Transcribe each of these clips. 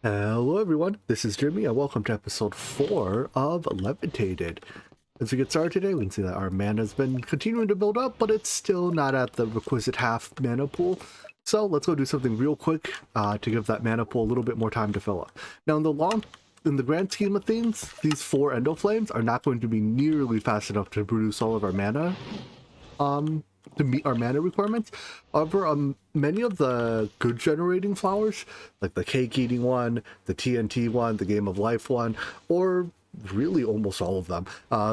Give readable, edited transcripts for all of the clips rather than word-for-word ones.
Hello everyone, this is Jimmy and welcome to episode 4 of Levitated. As we get started today, we can see that our mana has been continuing to build up, but it's still not at the requisite half mana pool. So let's go do something real quick to give that mana pool a little bit more time to fill up. Now in the grand scheme of things, these 4 endo flames are not going to be nearly fast enough to produce all of our mana to meet our mana requirements. However, many of the good generating flowers, like the cake eating one, the TNT one, the game of life one, or really almost all of them,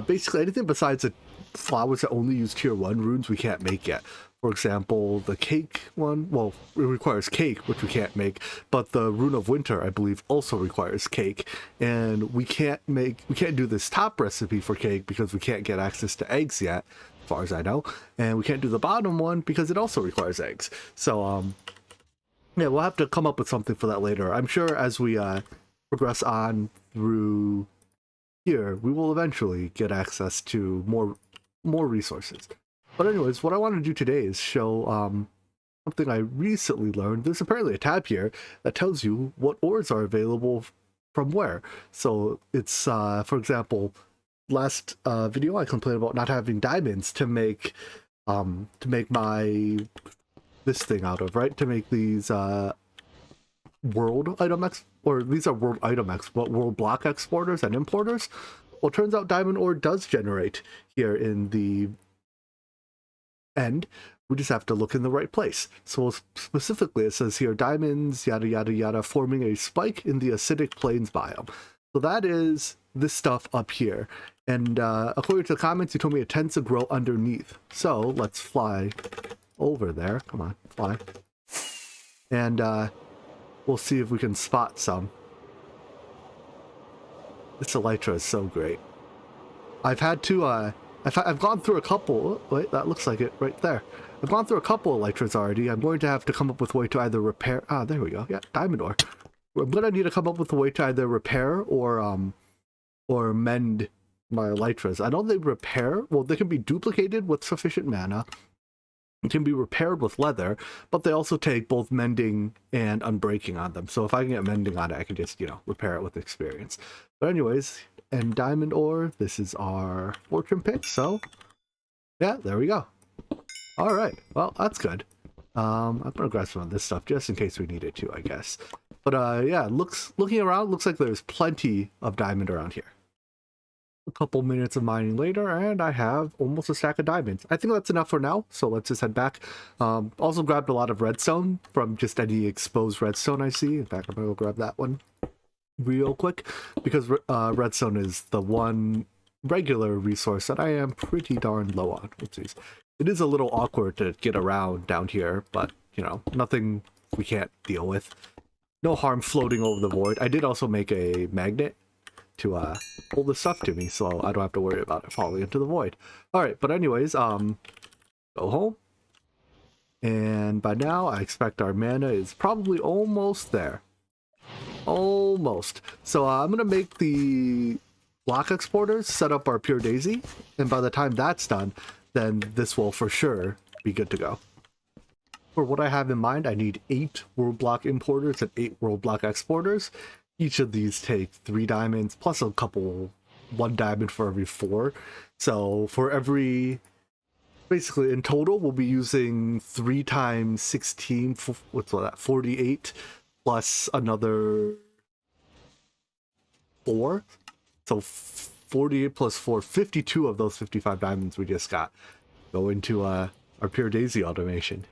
basically anything besides the flowers that only use tier 1 runes we can't make yet. For example, the cake one, well, it requires cake, which we can't make, but the Rune of Winter, I believe, also requires cake, and we can't do this top recipe for cake because we can't get access to eggs yet, as far as I know, and we can't do the bottom one because it also requires eggs. So, yeah, we'll have to come up with something for that later. I'm sure as we progress on through here, we will eventually get access to more resources. But anyways, what I want to do today is show something I recently learned. There's apparently a tab here that tells you what ores are available from where. So it's, for example, last video I complained about not having diamonds to make this thing out of, right? To make these world item these are world item world block exporters and importers. Well, it turns out diamond ore does generate here in the end. We just have to look in the right place. So specifically it says here diamonds yada yada yada forming a spike in the acidic plains biome. So that is this stuff up here, and according to the comments you told me it tends to grow underneath. So let's fly over there. Come on, fly, and we'll see if we can spot some. This elytra is so great. I've had to I've gone through a couple. Wait, that looks like it right there. I've gone through a couple elytras already. I'm going to have to come up with a way to either repair. Ah, there we go. Yeah, diamond ore. I'm going to need to come up with a way to either repair or mend my elytras. I know they repair. Well, they can be duplicated with sufficient mana. It can be repaired with leather, but they also take both mending and unbreaking on them. So if I can get mending on it, I can just, repair it with experience. But anyways, and diamond ore, this is our fortune pick. So yeah, there we go. All right, well, that's good. I'm gonna grab some of this stuff just in case we need it too, I guess. But yeah, looking around, looks like there's plenty of diamond around here. A couple minutes of mining later, and I have almost a stack of diamonds. I think that's enough for now, so let's just head back. Also grabbed a lot of redstone from just any exposed redstone I see. In fact, I'm gonna go grab that one real quick, because redstone is the one regular resource that I am pretty darn low on. Oopsies. It is a little awkward to get around down here, but, nothing we can't deal with. No harm floating over the void. I did also make a magnet to hold the stuff to me, so I don't have to worry about it falling into the void. Alright, but anyways, go home. And by now, I expect our mana is probably almost there. Almost. So I'm going to make the block exporters, set up our pure daisy, and by the time that's done, then this will for sure be good to go. For what I have in mind, I need 8 world block importers and 8 world block exporters. Each of these take 3 diamonds, plus a couple, 1 diamond for every 4. So for every, basically in total, we'll be using 3 times 16, what's that, 48, plus another 4. So 48 plus 4, 52 of those 55 diamonds we just got go into our pure daisy automation.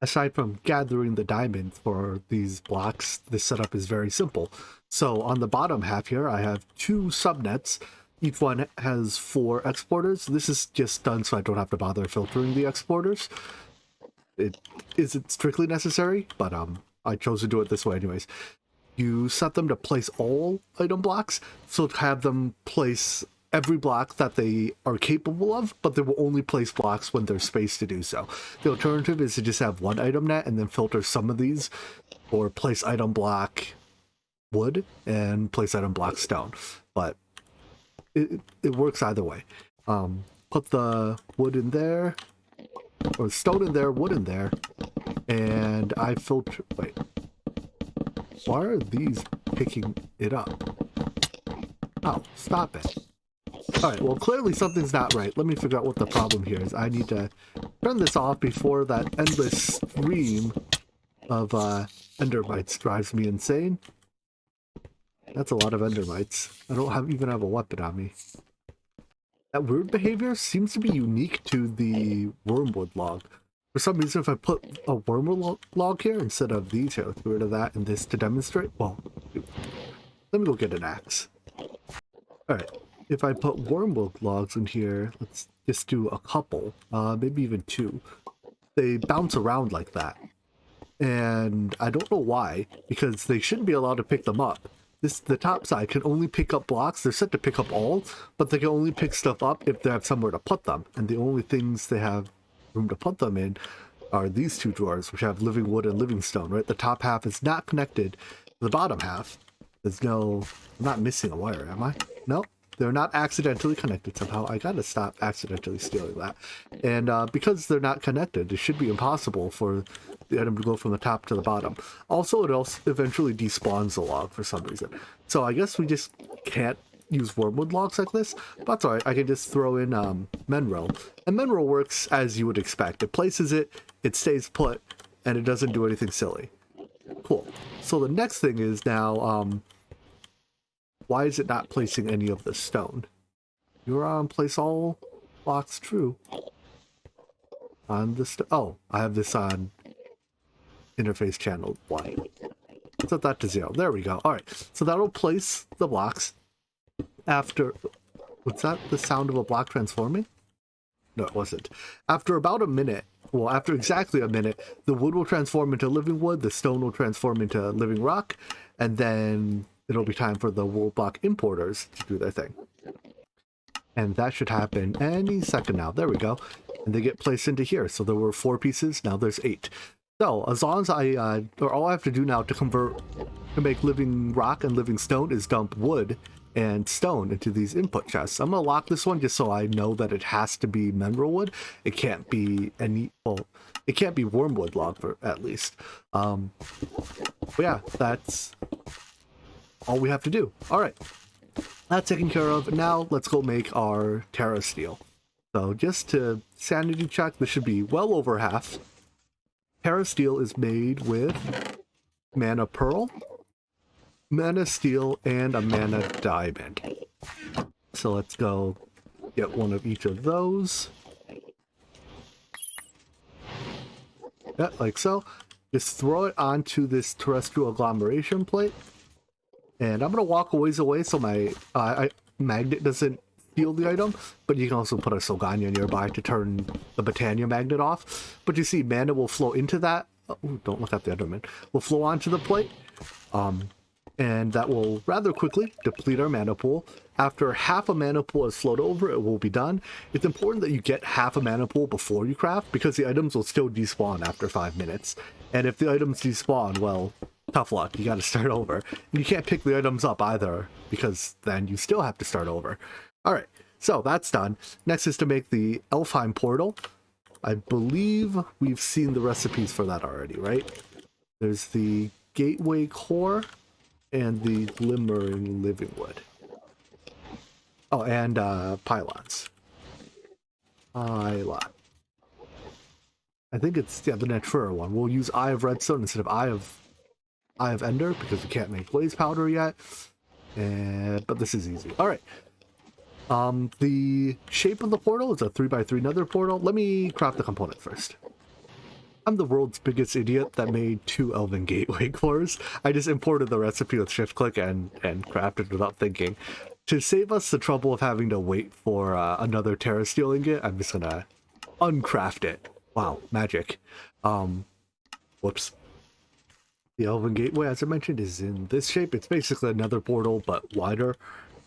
Aside from gathering the diamonds for these blocks, this setup is very simple. So on the bottom half here, I have 2 subnets. Each one has 4 exporters. This is just done so I don't have to bother filtering the exporters. It isn't strictly necessary, but I chose to do it this way anyways. You set them to place all item blocks, so have them place every block that they are capable of, but they will only place blocks when there's space to do so. The alternative is to just have 1 item net and then filter some of these, or place item block wood and place item block stone. But it works either way. Put the wood in there, or stone in there, wood in there, and I filter, wait. Why are these picking it up? Oh, stop it. Alright, well clearly something's not right. Let me figure out what the problem here is. I need to turn this off before that endless stream of endermites drives me insane. That's a lot of endermites. I don't even have a weapon on me. That weird behavior seems to be unique to the wormwood log. For some reason, if I put a wormwood log here instead of these here, let's get rid of that and this to demonstrate. Well, let me go get an axe. Alright, if I put wormwood logs in here, let's just do a couple, maybe even two. They bounce around like that. And I don't know why, because they shouldn't be allowed to pick them up. The top side can only pick up blocks. They're set to pick up all, but they can only pick stuff up if they have somewhere to put them. And the only things they have room to put them in are these two drawers, which have living wood and living stone, right? The top half is not connected to the bottom half. There's no... I'm not missing a wire, am I? No, they're not accidentally connected somehow. I gotta stop accidentally stealing that. And because they're not connected, it should be impossible for the item to go from the top to the bottom. Also, it also eventually despawns the log for some reason. So I guess we just can't use wormwood logs like this, but that's alright. I can just throw in Menro. And Menro works as you would expect. It places it, it stays put, and it doesn't do anything silly. Cool. So the next thing is now, why is it not placing any of the stone? You're on place all blocks true. On the oh, I have this on interface channel 1. Set that to 0. There we go. Alright, so that'll place the blocks after... Was that the sound of a block transforming? No, it wasn't. After about a minute, well, after exactly a minute, the wood will transform into living wood, the stone will transform into living rock, and then it'll be time for the wool block importers to do their thing. And that should happen any second now. There we go. And they get placed into here. So there were 4 pieces, now there's 8. So as long as or all I have to do now to make living rock and living stone is dump wood and stone into these input chests. I'm gonna lock this one just so I know that it has to be mineral wood. It can't be any, well, it can't be wormwood log for at least. But yeah, that's all we have to do. All right, that's taken care of. Now let's go make our Terra Steel. So just to sanity check, this should be well over half. Terra Steel is made with mana pearl, mana steel, and a mana diamond. So let's go get one of each of those. Yeah, like so. Just throw it onto this terrestrial agglomeration plate. And I'm going to walk a ways away so my magnet doesn't steal the item, but you can also put a Solgania nearby to turn the Botania magnet off. But you see, mana will flow into that. Oh, don't look at the Enderman. Will flow onto the plate, and that will rather quickly deplete our mana pool. After half a mana pool has flowed over, it will be done. It's important that you get half a mana pool before you craft, because the items will still despawn after 5 minutes. And if the items despawn, well, tough luck, you gotta start over. And you can't pick the items up either, because then you still have to start over. Alright, so that's done. Next is to make the Alphine Portal. I believe we've seen the recipes for that already, right? There's the Gateway Core and the Glimmering Living Wood. Oh, and pylons. Pylon. I think it's, yeah, the Natura one. We'll use Eye of Redstone instead of Eye of Ender, because we can't make blaze powder yet. But this is easy. Alright. The shape of the portal is a 3x3 nether portal. Let me craft the component first. I'm the world's biggest idiot that made 2 Elven Gateway cores. I just imported the recipe with shift click and crafted it without thinking. To save us the trouble of having to wait for another Terra Steel ingot, I'm just gonna uncraft it. Wow, magic. Whoops. The Elven Gateway, as I mentioned, is in this shape. It's basically another portal, but wider.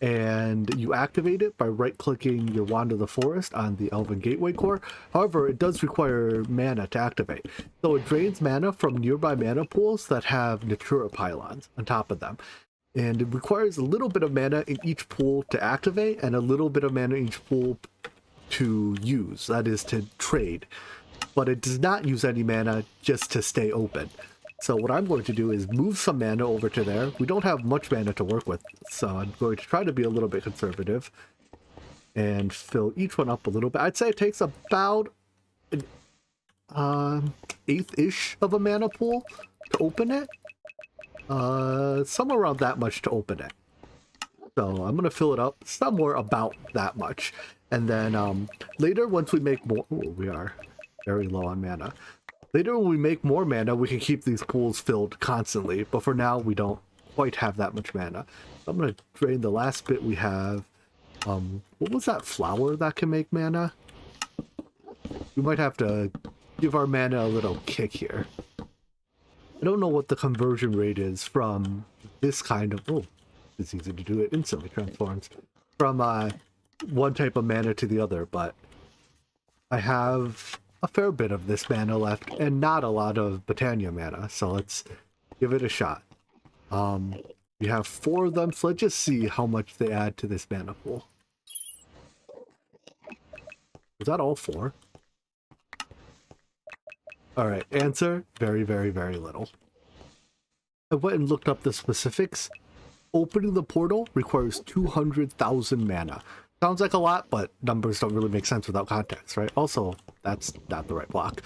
And you activate it by right-clicking your Wand of the Forest on the Elven Gateway core. However, it does require mana to activate. So it drains mana from nearby mana pools that have Natura pylons on top of them. And it requires a little bit of mana in each pool to activate, and a little bit of mana in each pool to use, that is, to trade. But it does not use any mana just to stay open. So what I'm going to do is move some mana over to there. We don't have much mana to work with, so I'm going to try to be a little bit conservative and fill each one up a little bit. I'd say it takes about an eighth-ish of a mana pool to open it. Somewhere around that much to open it. So I'm going to fill it up somewhere about that much. And then later, once we make more... Oh, we are very low on mana. Later, when we make more mana, we can keep these pools filled constantly. But for now, we don't quite have that much mana. So I'm going to drain the last bit we have. What was that flower that can make mana? We might have to give our mana a little kick here. I don't know what the conversion rate is from this kind of... Oh, it's easy to do. It instantly transforms. From one type of mana to the other, but I have a fair bit of this mana left and not a lot of Botania mana, so let's give it a shot. We have 4 of them, so let's just see how much they add to this mana pool. Was that all 4? Alright, answer, very, very, very little. I went and looked up the specifics. Opening the portal requires 200,000 mana. Sounds like a lot, but numbers don't really make sense without context, right? Also, that's not the right block.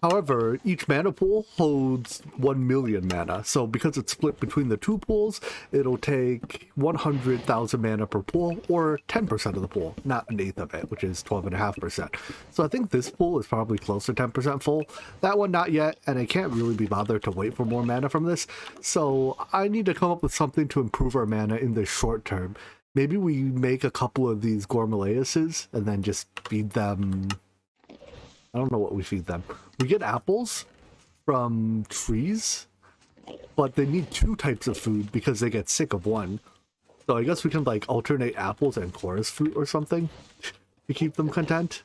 However, each mana pool holds 1 million mana. So because it's split between the 2 pools, it'll take 100,000 mana per pool, or 10% of the pool, not an eighth of it, which is 12.5%. So I think this pool is probably close to 10% full. That one not yet, and I can't really be bothered to wait for more mana from this. So I need to come up with something to improve our mana in the short term. Maybe we make a couple of these Gormaleuses and then just feed them... I don't know what we feed them. We get apples from trees, but they need 2 types of food because they get sick of one. So I guess we can like alternate apples and chorus fruit or something to keep them content.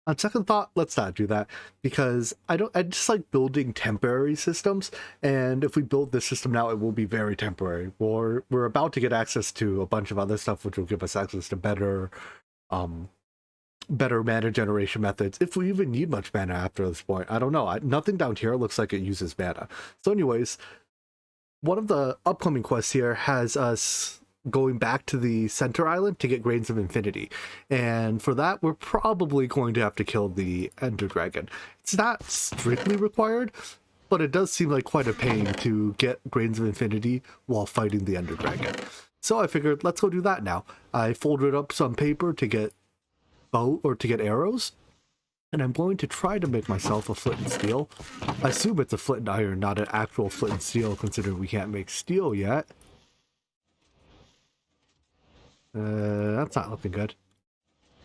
On second thought, let's not do that because I just like building temporary systems, and if we build this system now, it will be very temporary. We're about to get access to a bunch of other stuff which will give us access to better mana generation methods, if we even need much mana after this point. I don't know. Nothing down here looks like it uses mana. So anyways, one of the upcoming quests here has us going back to the center island to get Grains of Infinity. And for that, we're probably going to have to kill the Ender Dragon. It's not strictly required, but it does seem like quite a pain to get Grains of Infinity while fighting the Ender Dragon. So I figured, let's go do that now. I folded up some paper to get arrows, and I'm going to try to make myself a flint and steel. I assume it's a flint and iron, not an actual flint and steel, considering we can't make steel yet. That's not looking good.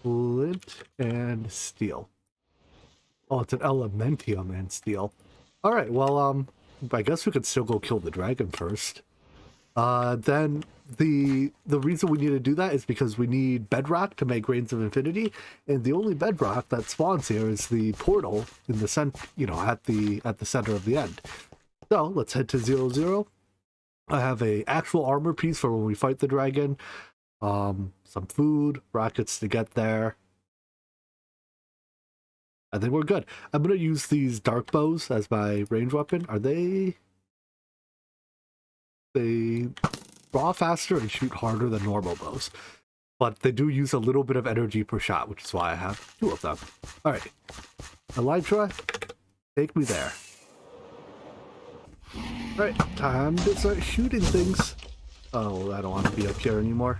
Flint and steel. Oh, it's an elementium and steel. Alright, well, I guess we could still go kill the dragon first. Then the reason we need to do that is because we need bedrock to make Grains of Infinity, and the only bedrock that spawns here is the portal in the center, at the center of the end. So let's head to 0-0. I have a actual armor piece for when we fight the dragon, some food, rockets to get there. I think we're good. I'm gonna use these dark bows as my range weapon. They draw faster and shoot harder than normal bows, but they do use a little bit of energy per shot, which is why I have 2 of them. All right, Elytra, take me there. All right, time to start shooting things. Oh, I don't want to be up here anymore.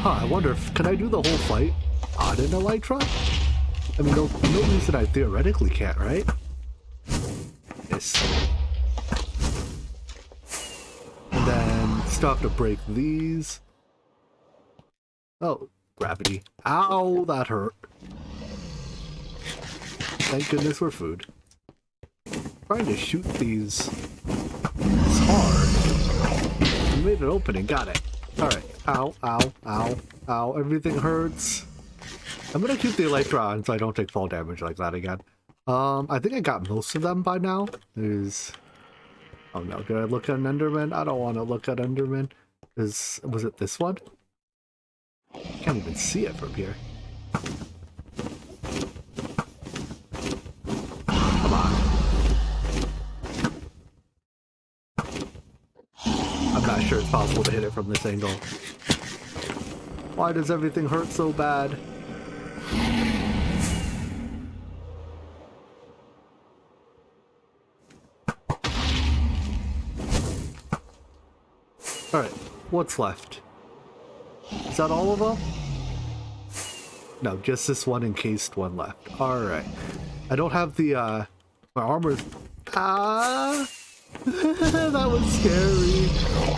I wonder if can I do the whole fight on an Elytra? I mean, no reason I theoretically can't, right? Yes. And then still have to break these. Oh, gravity. Ow, that hurt. Thank goodness for food. Trying to shoot these. It's hard. We made an opening, got it. Alright. Ow, ow, ow, ow. Everything hurts. I'm gonna keep the Elytra on so I don't take fall damage like that again. I think I got most of them by now. Oh no, did I look at an Enderman? I don't want to look at Enderman. Was it this one? Can't even see it from here. Come on. I'm not sure it's possible to hit it from this angle. Why does everything hurt so bad? Alright, what's left? Is that all of them? No, just this one encased one left. Alright. I don't have the, my armor's... Ah! That was scary.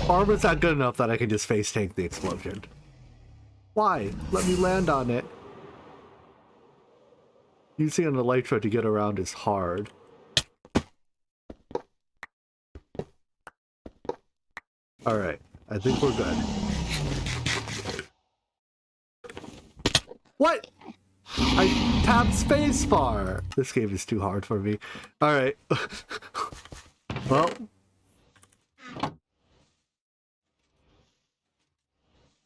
Armor's not good enough that I can just face tank the explosion. Why? Let me land on it. Using an elytra to get around is hard. Alright, I think we're good. What? I tapped spacebar! This game is too hard for me. Alright. Well.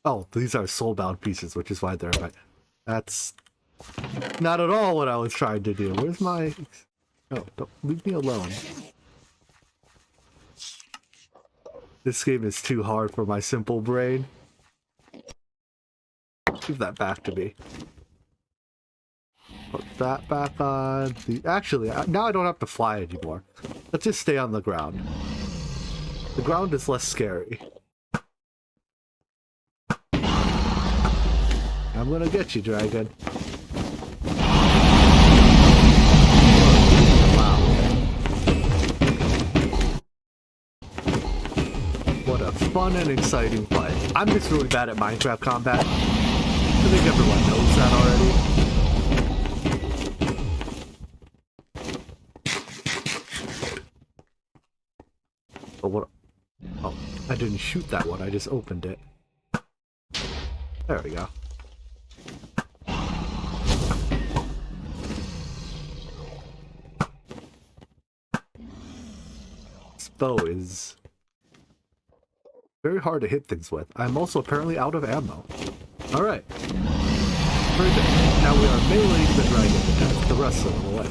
Oh, these are soulbound pieces, which is why they're... That's not at all what I was trying to do. Where's my... Oh, don't leave me alone. This game is too hard for my simple brain. Give that back to me. Put that back on. Actually, now I don't have to fly anymore. Let's just stay on the ground. The ground is less scary. I'm gonna get you, dragon. Wow. What a fun and exciting fight. I'm just really bad at Minecraft combat. I think everyone knows that already. But what? Oh, I didn't shoot that one. I just opened it. There we go. This bow is very hard to hit things with. I'm also apparently out of ammo. Alright. Very good. Now we are meleeing the dragon to death the rest of the way.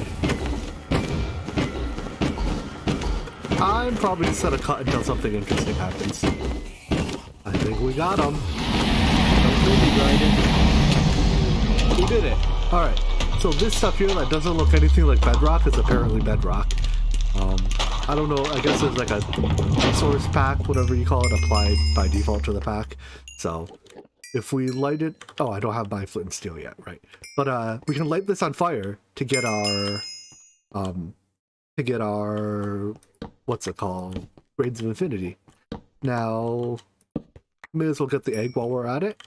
I'm probably just gonna cut until something interesting happens. I think we got him. We did it. Alright. So this stuff here that doesn't look anything like bedrock is apparently bedrock. I don't know, I guess there's like a resource pack, whatever you call it, applied by default to the pack. So if we light it... Oh, I don't have my flint and steel yet, right. But we can light this on fire to get our... What's it called? Grades of Infinity. Now, may as well get the egg while we're at it.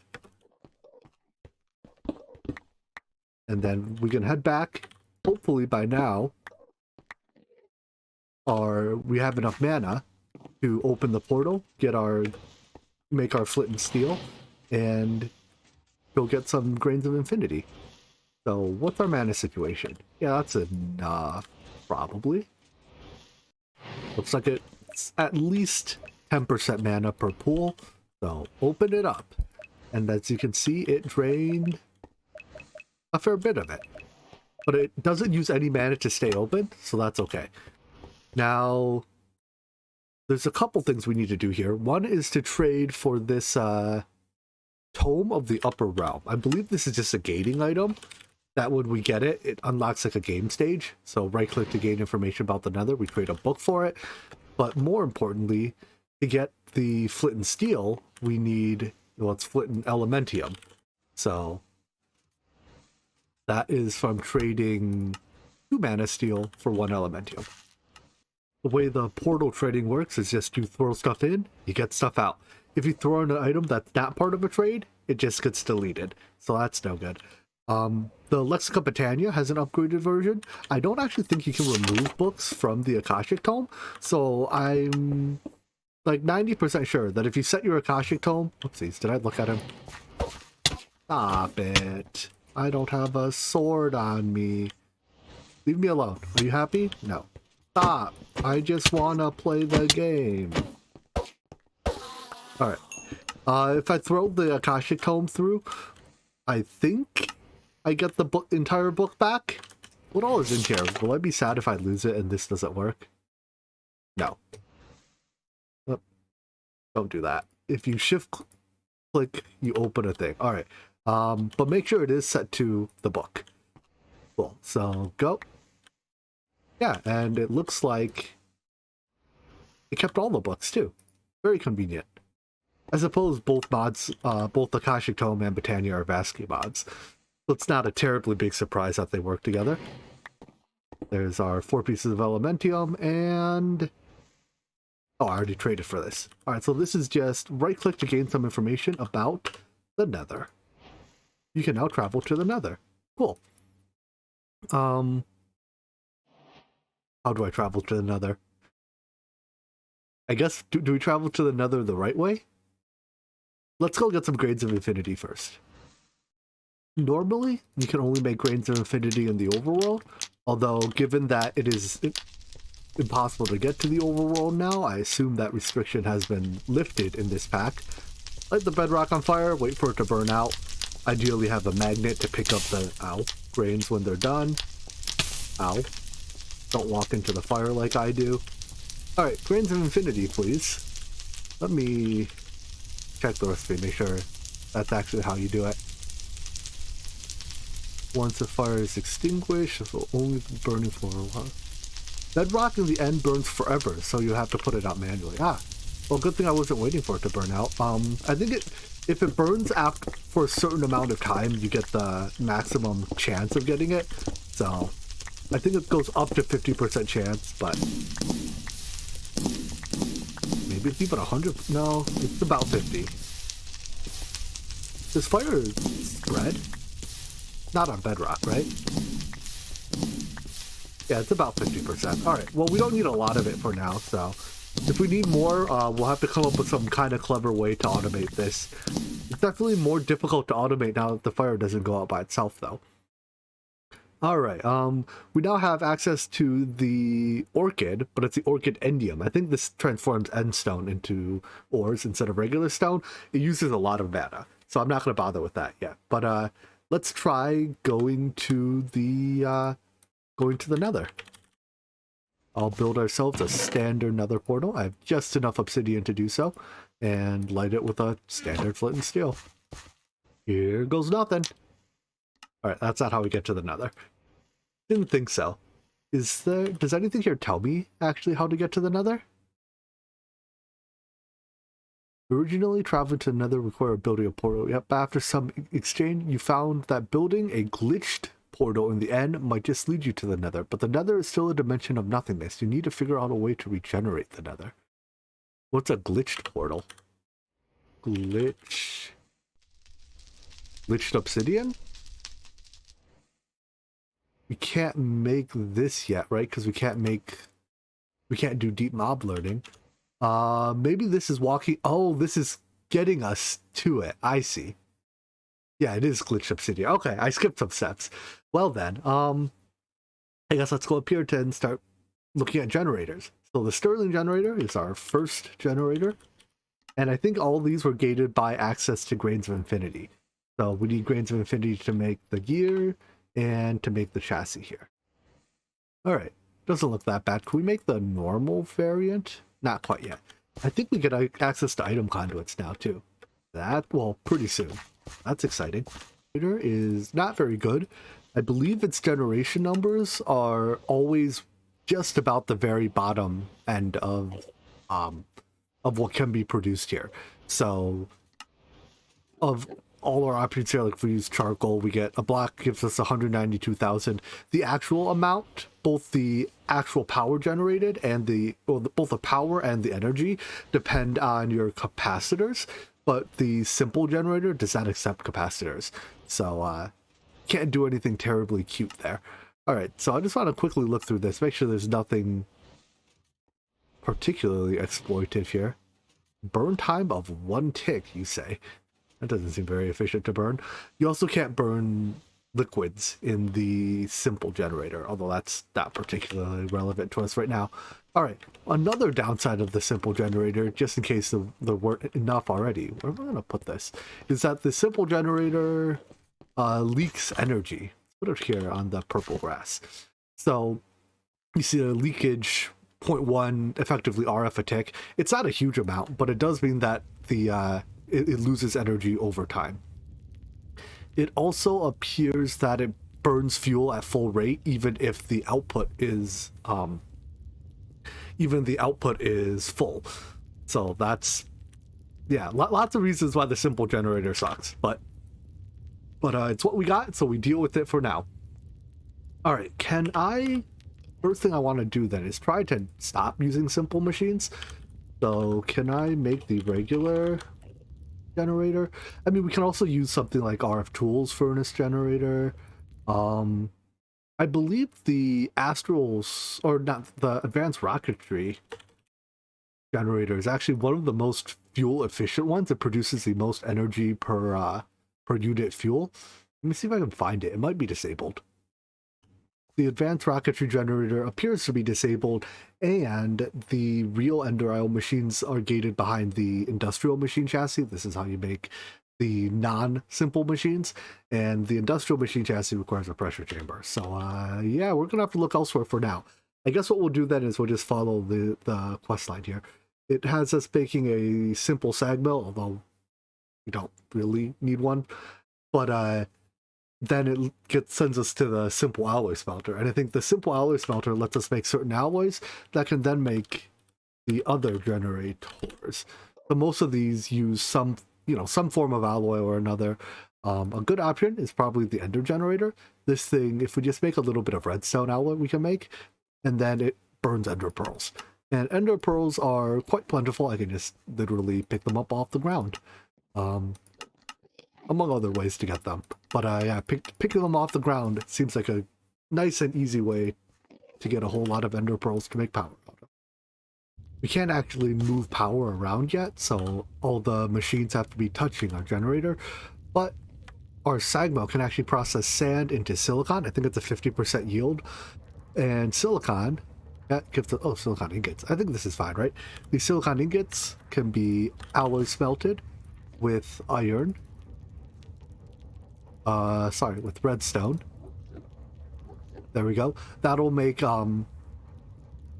And then we can head back. Hopefully by now, we have enough mana to open the portal, make our flint and steel, and go get some grains of infinity. So what's our mana situation? Yeah, that's enough, probably. Looks like it's at least 10% mana per pool. So open it up. And as you can see, it drained a fair bit of it. But it doesn't use any mana to stay open, so that's okay. Now, there's a couple things we need to do here. One is to trade for this Tome of the Upper Realm. I believe this is just a gating item. That when we get it, it unlocks like a game stage. So right-click to gain information about the nether. We create a book for it. But more importantly, to get the flint and steel, we need, well, it's flint and elementium. So that is from trading 2 mana steel for 1 elementium. The way the portal trading works is just you throw stuff in, you get stuff out. If you throw in an item that's not part of a trade, it just gets deleted. So that's no good. The Lexica Britannia has an upgraded version. I don't actually think you can remove books from the Akashic Tome, so I'm like 90% sure that if you set your Akashic Tome... Oopsies, did I look at him? Stop it. I don't have a sword on me. Leave me alone. Are you happy? No. Stop. I just want to play the game. Alright. If I throw the Akashic Tome through, I think I get the entire book back. What all is in here? Will I be sad if I lose it and this doesn't work? No. Don't do that. If you shift click, you open a thing. All right. But make sure it is set to the book. Cool. So go. Yeah, and it looks like it kept all the books too. Very convenient. I suppose both mods, both Akashic Tome and Botania are Vasky mods. So it's not a terribly big surprise that they work together. There's our 4 pieces of Elementium, and... oh, I already traded for this. Alright, so this is just right-click to gain some information about the nether. You can now travel to the nether. Cool. How do I travel to the nether? I guess, do we travel to the nether the right way? Let's go get some Grains of Infinity first. Normally, you can only make Grains of Infinity in the overworld, although given that it is impossible to get to the overworld now, I assume that restriction has been lifted in this pack. Light the bedrock on fire, wait for it to burn out. Ideally have a magnet to pick up the grains when they're done. Ow. Don't walk into the fire like I do. Alright, Grains of Infinity, please. Let me check the recipe, make sure that's actually how you do it. Once the fire is extinguished, it will only be burning for a while. Bedrock in the end burns forever, so you have to put it out manually. Well, good thing I wasn't waiting for it to burn out. I think if it burns after for a certain amount of time, you get the maximum chance of getting it. So, I think it goes up to 50% chance, but maybe it's even 100. No, it's about 50. Does fire spread? Not on bedrock, right? Yeah, it's about 50%. Alright, well, we don't need a lot of it for now, so if we need more, we'll have to come up with some kind of clever way to automate this. It's definitely more difficult to automate now that the fire doesn't go out by itself, though. Alright, we now have access to the orchid, but it's the orchid endium. I think this transforms endstone into ores instead of regular stone. It uses a lot of mana, so I'm not going to bother with that yet. But let's try going to the nether. I'll build ourselves a standard nether portal. I have just enough obsidian to do so, and light it with a standard flint and steel. Here goes nothing. Alright, that's not how we get to the nether. Didn't think so. Does anything here tell me actually how to get to the nether? Originally, traveling to the nether required building a portal. Yep, but after some exchange, you found that building a glitched portal in the end might just lead you to the nether, but the nether is still a dimension of nothingness. You need to figure out a way to regenerate the nether. What's a glitched portal? Glitched obsidian? We can't make this yet, right? Because we can't do deep mob learning. Maybe this is walking. Oh, this is getting us to it. I see. Yeah, it is glitched obsidian. Okay, I skipped some steps. Well then, I guess let's go up here to and start looking at generators. So the Sterling generator is our first generator. And I think all these were gated by access to Grains of Infinity. So we need Grains of Infinity to make the gear and to make the chassis here. Alright, doesn't look that bad. Can we make the normal variant? Not quite yet. I think we get access to item conduits now too. Well, pretty soon. That's exciting. It is not very good. I believe its generation numbers are always just about the very bottom end of what can be produced here. So, of all our options here, like if we use charcoal, we get a block gives us 192,000. The actual amount, both the actual power generated and both the power and the energy depend on your capacitors. But the simple generator does not accept capacitors, so can't do anything terribly cute there. Alright, so I just want to quickly look through this, make sure there's nothing particularly exploitive here. Burn time of 1 tick, you say? That doesn't seem very efficient to burn. You also can't burn liquids in the simple generator, although that's not particularly relevant to us right now. Alright, another downside of the simple generator, just in case there weren't enough already, where am I going to put this, is that the simple generator leaks energy. Let's put it here on the purple grass. So you see the leakage 0.1 effectively RF a tick. It's not a huge amount, but it does mean that it loses energy over time. It also appears that it burns fuel at full rate, even if the output is full. So that's, yeah, lots of reasons why the simple generator sucks, but it's what we got, so we deal with it for now. All right, first thing I want to do then is try to stop using simple machines. So can I make the regular generator? I mean, we can also use something like RF Tools furnace generator. I believe the Astrals, or not, the advanced rocketry generator is actually one of the most fuel efficient ones. It produces the most energy per unit fuel. Let me see if I can find it. It might be disabled. The advanced rocketry generator appears to be disabled, and the real Ender Isle machines are gated behind the industrial machine chassis. This is how you make the non-simple machines, and the industrial machine chassis requires a pressure chamber. So yeah, we're gonna have to look elsewhere for now. I guess what we'll do then is we'll just follow the quest line here. It has us making a simple sag mill, although we don't really need one, but then it sends us to the simple alloy smelter, and I think the simple alloy smelter lets us make certain alloys that can then make the other generators. So most of these use some form of alloy or another. A good option is probably the ender generator. This thing, if we just make a little bit of redstone alloy, we can make, and then it burns ender pearls. And ender pearls are quite plentiful. I can just literally pick them up off the ground. Among other ways to get them. But yeah, picking them off the ground seems like a nice and easy way to get a whole lot of ender pearls to make power out of. We can't actually move power around yet, so all the machines have to be touching our generator, but our sag mill can actually process sand into silicon. I think it's a 50% yield, and silicon, that gives silicon ingots. I think this is fine, right? These silicon ingots can be alloy smelted with iron, with redstone. There we go. That'll make some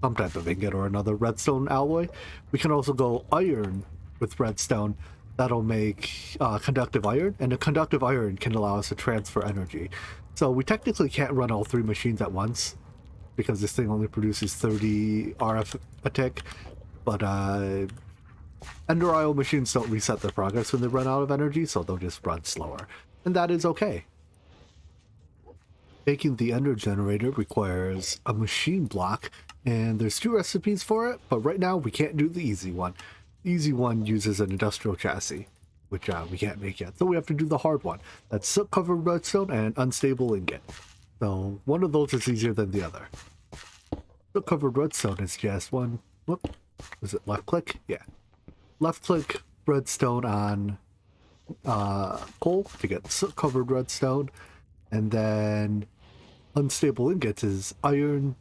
type of ingot or another redstone alloy. We can also go iron with redstone. That'll make conductive iron, and the conductive iron can allow us to transfer energy. So we technically can't run all three machines at once because this thing only produces 30 RF a tick, but Ender Isle machines don't reset their progress when they run out of energy, so they'll just run slower. And that is okay. Making the ender generator requires a machine block, and there's 2 recipes for it, but right now we can't do the easy one. The easy one uses an industrial chassis, which we can't make yet, so we have to do the hard one. That's soot-covered redstone and unstable ingot. So one of those is easier than the other. Soot-covered redstone is just one, is it left click? Yeah. Left click redstone on coal to get soot-covered redstone, and then unstable ingots is iron,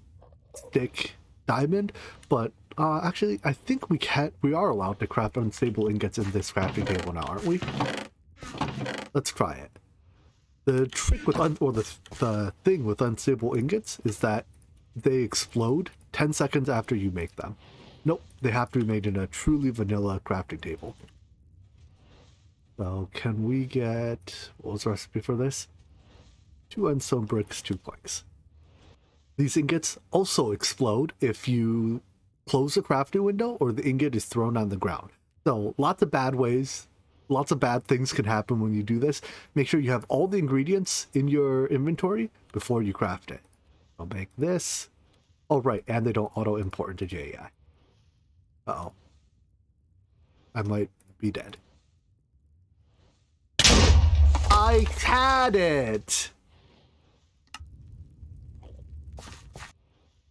stick, diamond. But actually, I think we are allowed to craft unstable ingots in this crafting table now, aren't we? Let's try it. The trick with the thing with unstable ingots is that they explode 10 seconds after you make them. Nope, they have to be made in a truly vanilla crafting table. So can we get, what was the recipe for this? 2 unstone bricks, 2 planks. These ingots also explode if you close the crafting window or the ingot is thrown on the ground. So lots of bad ways, lots of bad things can happen when you do this. Make sure you have all the ingredients in your inventory before you craft it. I'll make this. Oh, right, and they don't auto-import into JEI. Uh-oh. I might be dead. I had it!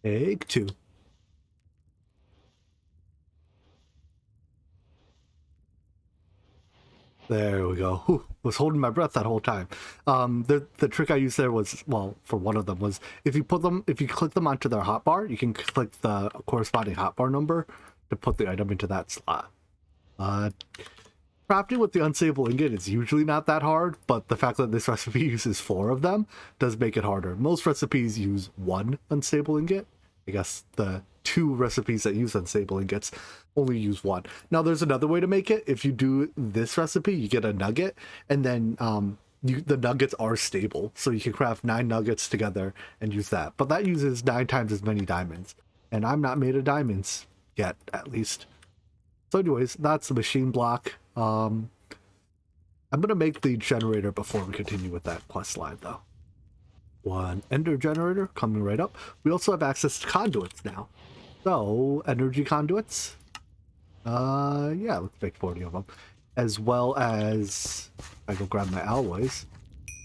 Take 2. There we go. Whew, was holding my breath that whole time. The trick I used there was, well, for one of them was if you click them onto their hotbar, you can click the corresponding hotbar number to put the item into that slot. Crafting with the unstable ingot is usually not that hard, but the fact that this recipe uses 4 of them does make it harder. Most recipes use 1 unstable ingot, I guess the 2 recipes that use unstable ingots only use 1. Now there's another way to make it. If you do this recipe, you get a nugget, and then the nuggets are stable, so you can craft 9 nuggets together and use that. But that uses 9 times as many diamonds, and I'm not made of diamonds yet, at least. So anyways, that's the machine block. I'm gonna make the generator before we continue with that quest line, though. 1 ender generator coming right up. We also have access to conduits now, so energy conduits. Yeah, let's make 40 of them, as well as I go grab my alloys.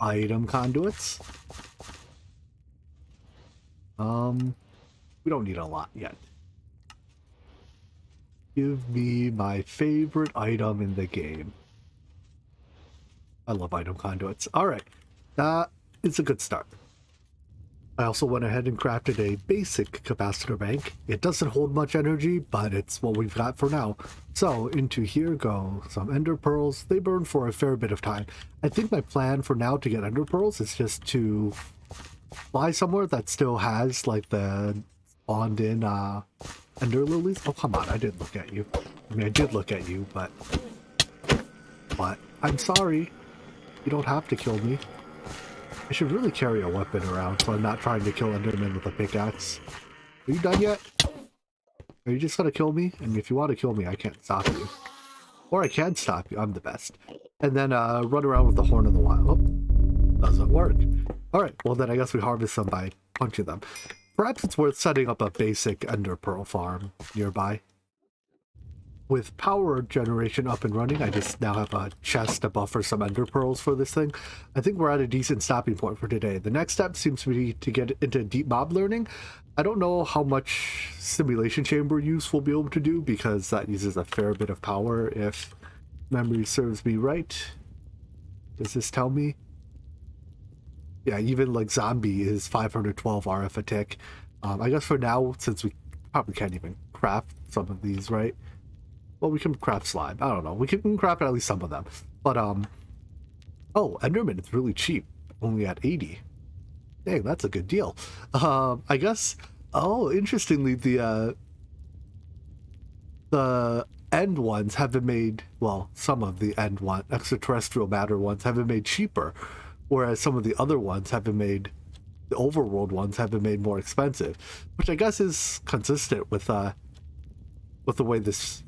Item conduits. We don't need a lot yet. Give me my favorite item in the game. I love item conduits. All right, that is a good start. I also went ahead and crafted a basic capacitor bank. It doesn't hold much energy, but it's what we've got for now. So into here go some ender pearls. They burn for a fair bit of time. I think my plan for now to get ender pearls is just to fly somewhere that still has like the spawned in ender lilies. Oh, come on, I didn't look at you. I mean, I did look at you, but I'm sorry. You don't have to kill me. I should really carry a weapon around so I'm not trying to kill Enderman with a pickaxe. Are you done yet? Are you just gonna kill me? And if you want to kill me, I can't stop you. Or I can stop you, I'm the best. And then run around with the Horn of the Wild. Oh, doesn't work. Alright, well then I guess we harvest them by punching them. Perhaps it's worth setting up a basic Ender Pearl farm nearby. With power generation up and running, I just now have a chest to buffer some ender pearls for this thing. I think we're at a decent stopping point for today. The next step seems to be to get into deep mob learning. I don't know how much simulation chamber use we'll be able to do, because that uses a fair bit of power if memory serves me right. Does this tell me? Yeah, even like zombie is 512 RF a tick. I guess for now, since we probably can't even craft some of these, right? Well, we can craft slime. I don't know. We can craft at least some of them. But, oh, Enderman is really cheap. Only at 80. Dang, that's a good deal. I guess, oh, interestingly, the end ones have been made, well, some of the end one, extraterrestrial matter ones have been made cheaper. Whereas some of the other ones have been made, the overworld ones have been made more expensive. Which I guess is consistent with the way this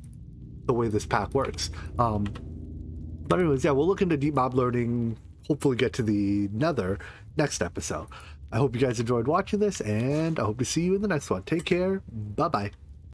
pack works. But anyways, yeah, we'll look into deep mob learning, hopefully get to the nether next episode. I hope you guys enjoyed watching this, and I hope to see you in the next one. Take care. Bye bye.